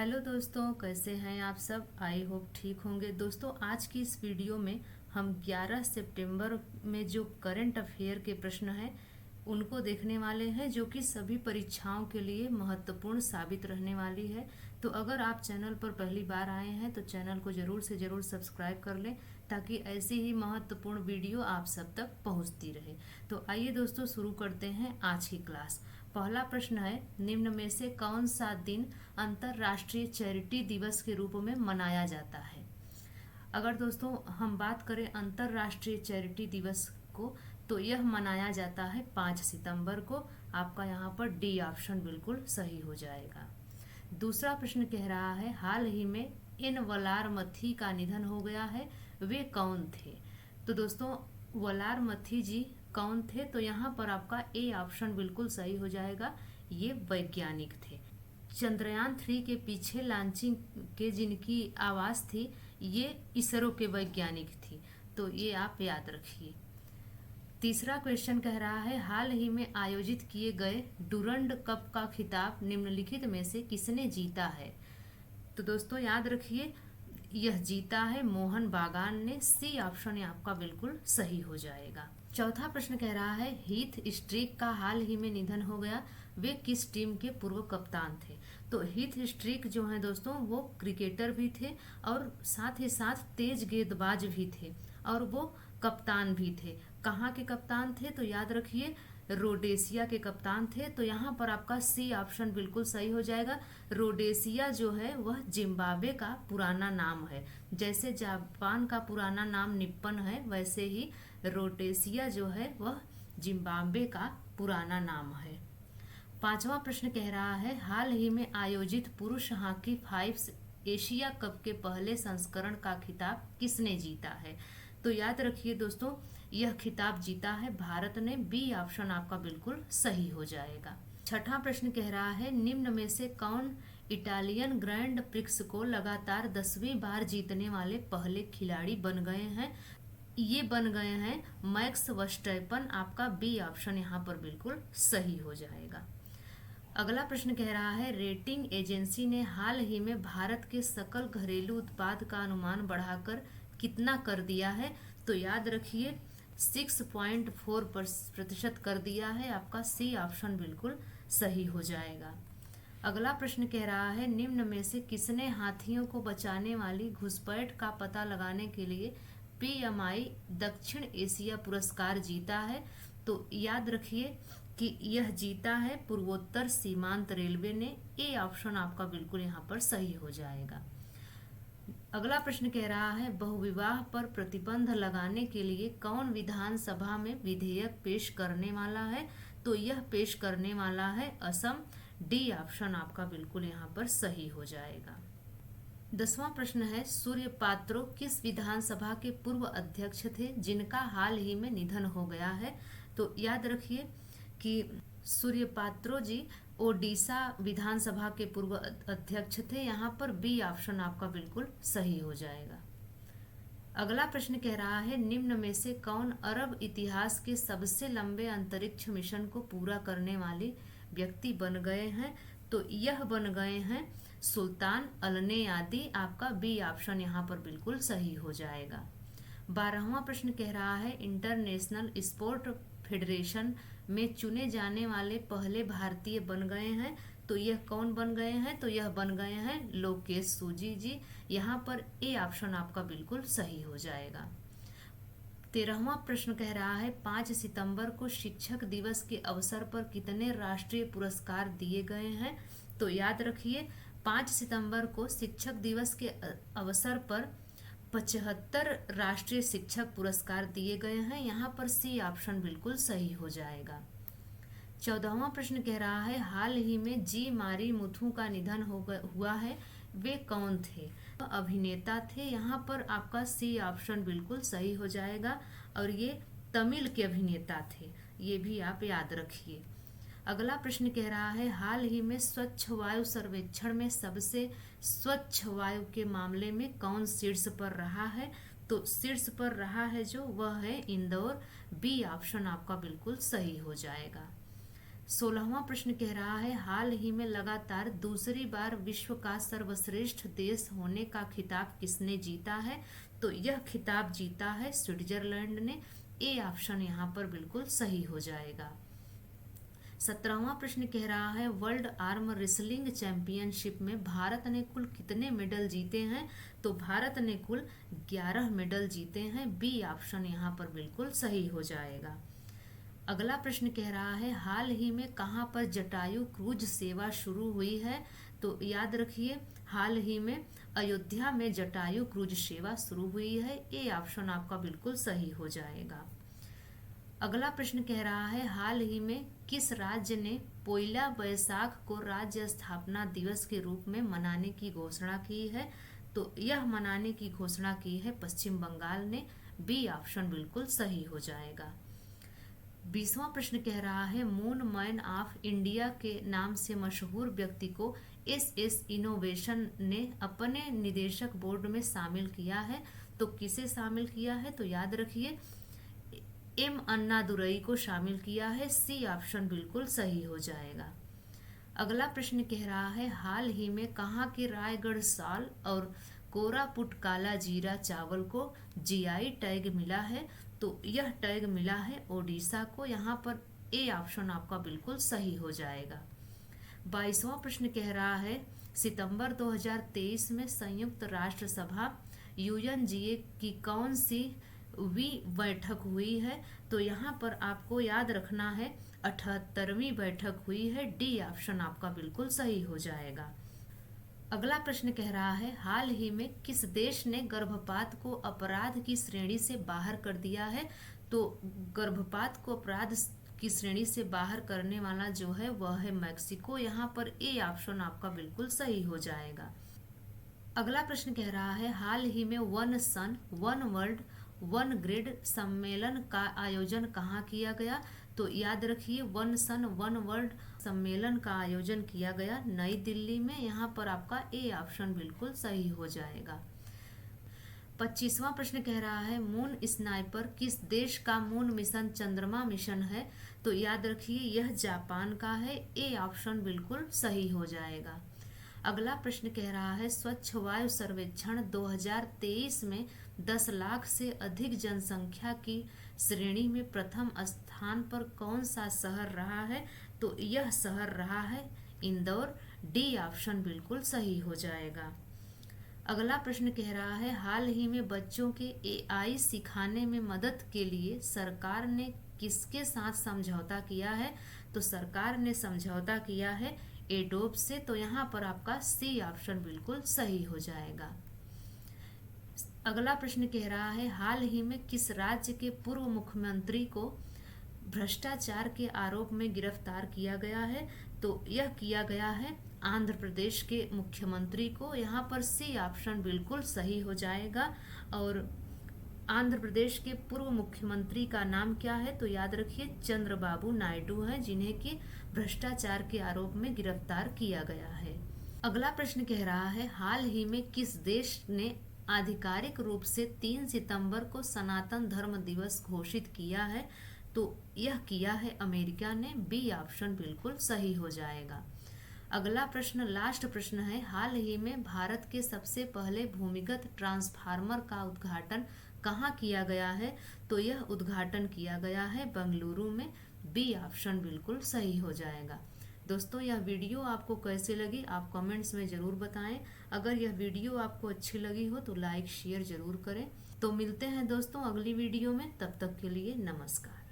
Hello दोस्तों, कैसे हैं आप सब। आई होप ठीक होंगे। दोस्तों, आज की इस वीडियो में हम 11 सितंबर में जो करंट अफेयर के प्रश्न हैं उनको देखने वाले हैं, जो कि सभी परीक्षाओं के लिए महत्वपूर्ण साबित रहने वाली है। तो अगर आप चैनल पर पहली बार आए हैं तो चैनल को ज़रूर से ज़रूर सब्सक्राइब कर लें, ताकि ऐसी ही महत्वपूर्ण वीडियो आप सब तक पहुंचती रहे। तो आइए दोस्तों, शुरू करते हैं आज की क्लास। पहला प्रश्न है, निम्न में से कौन सा दिन अंतर्राष्ट्रीय चैरिटी दिवस के रूप में मनाया जाता है। अगर दोस्तों हम बात करें अंतर्राष्ट्रीय चैरिटी दिवस को, तो यह मनाया जाता है 5 सितंबर को। आपका यहाँ पर डी ऑप्शन बिल्कुल सही हो जाएगा। दूसरा प्रश्न कह रहा है, हाल ही में इन वलारमथी का निधन हो गया है, वे कौन थे। तो दोस्तों, वलारमथी जी कौन थे, तो यहाँ पर आपका ए ऑप्शन बिल्कुल सही हो जाएगा। ये वैज्ञानिक थे। चंद्रयान 3 के पीछे लॉन्चिंग के जिनकी आवाज़ थी, ये इसरो के वैज्ञानिक थी। तो ये आप याद रखिए। तीसरा क्वेश्चन कह रहा है, हाल ही में आयोजित किए गए डुरंड कप का खिताब निम्नलिखित में से किसने जीता है। तो दोस्तों याद रखिए, यह जीता है मोहन बागान ने। सी ऑप्शन आपका बिल्कुल सही हो जाएगा। चौथा प्रश्न कह रहा है, हीथ स्ट्रीक का हाल ही में निधन हो गया, वे किस टीम के पूर्व कप्तान थे। तो हीथ स्ट्रीक जो है दोस्तों, वो क्रिकेटर भी थे और साथ ही साथ तेज गेंदबाज भी थे, और वो कप्तान भी थे। कहाँ के कप्तान थे, तो याद रखिए रोडेशिया के कप्तान थे। तो यहाँ पर आपका सी ऑप्शन बिल्कुल सही हो जाएगा। रोडेशिया जो है वह जिम्बाब्वे का पुराना नाम है। जैसे जापान का पुराना नाम निप्पन है, वैसे ही रोडेशिया जो है वह जिम्बाब्वे का पुराना नाम है। पांचवा प्रश्न कह रहा है, हाल ही में आयोजित पुरुष हॉकी 5 एशिया कप के पहले संस्करण का खिताब किसने जीता है। तो याद रखिए दोस्तों, यह खिताब जीता है भारत ने। बी ऑप्शन आपका बिल्कुल सही हो जाएगा। छठा प्रश्न कह रहा है, निम्न में से कौन इटालियन ग्रैंड प्रिक्स को लगातार 10वीं बार जीतने वाले पहले खिलाड़ी बन गए हैं। ये बन गए हैं मैक्स वर्स्टैपन। आपका बी ऑप्शन यहाँ पर बिल्कुल सही हो जाएगा। अगला प्रश्न कह रहा है, रेटिंग एजेंसी ने हाल ही में भारत के सकल घरेलू उत्पाद का अनुमान बढ़ाकर कितना कर दिया है। तो याद रखिए 6.4% कर दिया है। आपका सी ऑप्शन बिल्कुल सही हो जाएगा। अगला प्रश्न कह रहा है, निम्न में से किसने हाथियों को बचाने वाली घुसपैठ का पता लगाने के लिए पीएमआई दक्षिण एशिया पुरस्कार जीता है। तो याद रखिए कि यह जीता है पूर्वोत्तर सीमांत रेलवे ने। ए ऑप्शन आपका बिल्कुल यहाँ पर सही हो जाएगा। अगला प्रश्न कह रहा है, बहुविवाह पर प्रतिबंध लगाने के लिए कौन विधानसभा में विधेयक पेश करने वाला है। तो यह पेश करने वाला है असम। डी ऑप्शन आपका बिल्कुल यहाँ पर सही हो जाएगा। 10वां प्रश्न है, सूर्य पात्रो किस विधानसभा के पूर्व अध्यक्ष थे जिनका हाल ही में निधन हो गया है। तो याद रखिए कि सूर्य पात्रो जी ओडिशा विधानसभा के पूर्व अध्यक्ष थे। यहाँ पर बी ऑप्शन आपका बिल्कुल सही हो जाएगा। अगला प्रश्न कह रहा है, निम्न में से कौन अरब इतिहास के सबसे लंबे अंतरिक्ष मिशन को पूरा करने वाले व्यक्ति बन गए हैं। तो यह बन गए हैं सुल्तान अलने आदि। आपका बी ऑप्शन यहाँ पर बिल्कुल सही हो जाएगा। 12वां प्रश्न कह रहा है, इंटरनेशनल स्पोर्ट फेडरेशन में चुने जाने वाले पहले भारतीय बन गए हैं। तो यह कौन बन गए हैं, तो यह बन गए हैं लोकेश सूजी जी। यहाँ पर ए ऑप्शन आपका बिल्कुल सही हो जाएगा। 13वां प्रश्न कह रहा है, 5 सितंबर को शिक्षक दिवस के अवसर पर कितने राष्ट्रीय पुरस्कार दिए गए हैं। तो याद रखिए 5 सितंबर को शिक्षक दिवस के अवसर पर 75 राष्ट्रीय शिक्षक पुरस्कार दिए गए हैं। यहाँ पर सी ऑप्शन बिल्कुल सही हो जाएगा। 14वां प्रश्न कह रहा है, हाल ही में जी मारी मुथु का निधन हुआ है, वे कौन थे। तो अभिनेता थे। यहाँ पर आपका सी ऑप्शन बिल्कुल सही हो जाएगा, और ये तमिल के अभिनेता थे। ये भी आप याद रखिए। अगला प्रश्न कह रहा है, हाल ही में स्वच्छ वायु सर्वेक्षण में सबसे स्वच्छ वायु के मामले में कौन शीर्ष पर रहा है। तो शीर्ष पर रहा है जो, वह है इंदौर। बी ऑप्शन आपका बिल्कुल सही हो जाएगा। 16वां प्रश्न कह रहा है हाल ही में लगातार दूसरी बार विश्व का सर्वश्रेष्ठ देश होने का खिताब किसने जीता है? तो यह खिताब जीता है स्विट्जरलैंड ने। ए ऑप्शन यहाँ पर बिल्कुल सही हो जाएगा। 17वां प्रश्न कह रहा है वर्ल्ड आर्म रेसलिंग चैंपियनशिप में भारत ने कुल कितने मेडल जीते हैं? तो भारत ने कुल 11 मेडल जीते हैं। बी ऑप्शन यहाँ पर बिल्कुल सही हो जाएगा। अगला प्रश्न कह रहा है हाल ही में कहाँ पर जटायु क्रूज सेवा शुरू हुई है? तो याद रखिए हाल ही में अयोध्या में जटायु क्रूज सेवा शुरू हुई है। ए ऑप्शन आपका बिल्कुल सही हो जाएगा। अगला प्रश्न कह रहा है हाल ही में किस राज्य ने पोइला बैसाख को राज्य स्थापना दिवस के रूप में मनाने की घोषणा की है? तो यह मनाने की घोषणा की है पश्चिम बंगाल ने। बी ऑप्शन बिल्कुल सही हो जाएगा। 20वां प्रश्न कह रहा है मून मैन ऑफ इंडिया के नाम से मशहूर व्यक्ति को एस इनोवेशन ने अपने निदेशक बोर्ड में शामिल किया है। तो किसे शामिल किया है? तो याद रखिए एम अन्नादुरई को शामिल किया है। सी ऑप्शन बिल्कुल सही हो जाएगा। अगला प्रश्न कह रहा है हाल ही में कहाँ के रायगढ़ साल और कोरापुट काला जीरा चावल को जीआई टैग मिला है? तो यह टैग मिला है ओडिशा को। यहाँ पर ए ऑप्शन आपका बिल्कुल सही हो जाएगा। 22वां प्रश्न कह रहा है सितंबर 2023 में संयुक्त राष्ट्र सभा यूएनजीए की कौन सी वी बैठक हुई है? तो यहाँ पर आपको याद रखना है 78वीं बैठक हुई है। डी ऑप्शन आपका बिल्कुल सही हो जाएगा। अगला प्रश्न कह रहा है हाल ही में किस देश ने गर्भपात को अपराध की श्रेणी से बाहर कर दिया है? तो गर्भपात को अपराध की श्रेणी से बाहर करने वाला जो है वह है मैक्सिको। यहाँ पर ए ऑप्शन आपका बिल्कुल सही हो जाएगा। अगला प्रश्न कह रहा है हाल ही में one sun one world one grid सम्मेलन का आयोजन कहाँ किया गया? तो याद रखिए वन सन वन वर्ल्ड सम्मेलन का आयोजन किया गया नई दिल्ली में। यहाँ पर आपका ए ऑप्शन बिल्कुल सही हो जाएगा। 25वां प्रश्न कह रहा है मून स्नाइपर किस देश का मून मिशन चंद्रमा मिशन है? तो याद रखिए यह जापान का है। ए ऑप्शन बिल्कुल सही हो जाएगा। अगला प्रश्न कह रहा है स्वच्छ वायु सर्वेक्षण 2023 में 10 लाख से अधिक जनसंख्या की श्रेणी में प्रथम स्थान पर कौन सा शहर रहा है? तो यह शहर रहा है इंदौर। डी ऑप्शन बिल्कुल सही हो जाएगा। अगला प्रश्न कह रहा है हाल ही में बच्चों के एआई सिखाने में मदद के लिए सरकार ने किसके साथ समझौता किया है? तो सरकार ने समझौता किया है एडोब से। तो यहाँ पर आपका सी ऑप्शन बिल्कुल सही हो जाएगा। अगला प्रश्न कह रहा है हाल ही में किस राज्य के पूर्व मुख्यमंत्री को भ्रष्टाचार के आरोप में गिरफ्तार किया गया है? तो यह किया गया है आंध्र प्रदेश के मुख्यमंत्री को। यहाँ पर सी ऑप्शन बिल्कुल सही हो जाएगा। और आंध्र प्रदेश के पूर्व मुख्यमंत्री का नाम क्या है? तो याद रखिए चंद्रबाबू नायडू है जिन्हें कि भ्रष्टाचार के आरोप में गिरफ्तार किया गया है। अगला प्रश्न कह रहा है हाल ही में किस देश ने आधिकारिक रूप से 3 सितंबर को सनातन धर्म दिवस घोषित किया है? तो यह किया है अमेरिका ने। बी ऑप्शन बिल्कुल सही हो जाएगा। अगला प्रश्न लास्ट प्रश्न है हाल ही में भारत के सबसे पहले भूमिगत ट्रांसफार्मर का उद्घाटन कहाँ किया गया है? तो यह उद्घाटन किया गया है बेंगलुरु में। बी ऑप्शन बिल्कुल सही हो जाएगा। दोस्तों यह वीडियो आपको कैसे लगी आप कमेंट्स में ज़रूर बताएं। अगर यह वीडियो आपको अच्छी लगी हो तो लाइक शेयर ज़रूर करें। तो मिलते हैं दोस्तों अगली वीडियो में, तब तक के लिए नमस्कार।